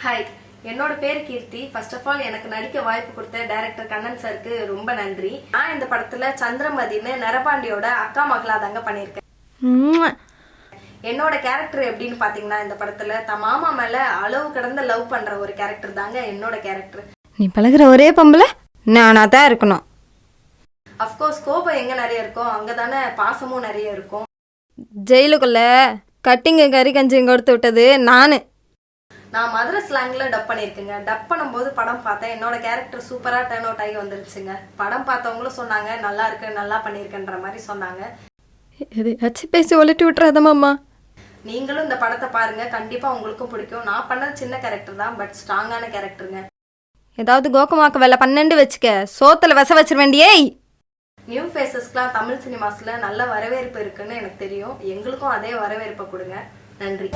Hi, என்னோட பேர் கீர்த்தி. First of all எனக்கு நடிக்க வாய்ப்பு கொடுத்த டைரக்டர் கண்ணன் சாருக்கு ரொம்ப நன்றி. நான் இந்த படத்துல சந்திரமதின்னு நரபாண்டியோட அக்கா மகளா தாங்க பண்ணியிருக்கேன். என்னோட கேரக்டர் எப்படின்னு பாத்தீங்கன்னா, இந்த படத்துல தன் மாமா மேல அளவு கடந்த லவ் பண்ற ஒரு கேரக்டர் தாங்க என்னோட கேரக்டர். நீ பழகுற ஒரே பொம்பளை நானா தான் இருக்கணும். அஃப்கோர்ஸ் கோபம் எங்க நிறைய இருக்கோ அங்கதானே பாசமும் நிறைய இருக்கும். ஜெயிலுக்குள்ள கட்டிங்க கறி கஞ்சிங்க கொடுத்து விட்டது நானு. நான் மதுரை ஸ்லாங்ல டப் பண்ணியிருக்கேங்க. டப் பண்ணும்போது படம் பார்த்தேன். என்னோட கேரக்டர் சூப்பரா டர்ன் அவுட் ஆகி வந்துருச்சுங்க. படம் பார்த்தவங்களும் சொன்னாங்க நல்லா இருக்கு, நல்லா பண்ணியிருக்கேன்ற மாதிரி சொன்னாங்க. எதையாச்சும் பேசி ஒலட்டி விட்டுறாதம்மா. நீங்களும் இந்த படத்தை பாருங்க, கண்டிப்பா உங்களுக்கும் பிடிக்கும். நான் பண்ணது சின்ன கேரக்டர் தான், பட் ஸ்ட்ராங்கான கேரக்டருங்க. ஏதாவது கோக்கமாக்க வேலை 12 வச்சுக்க, சோத்துல விச வச்சிட வேண்டியே. நியூ ஃபேஸஸ்க்குலாம் தமிழ் சினிமாஸ்ல நல்ல வரவேற்பு இருக்குன்னு எனக்கு தெரியும். எங்களுக்கும் அதே வரவேற்பை கொடுங்க. நன்றி.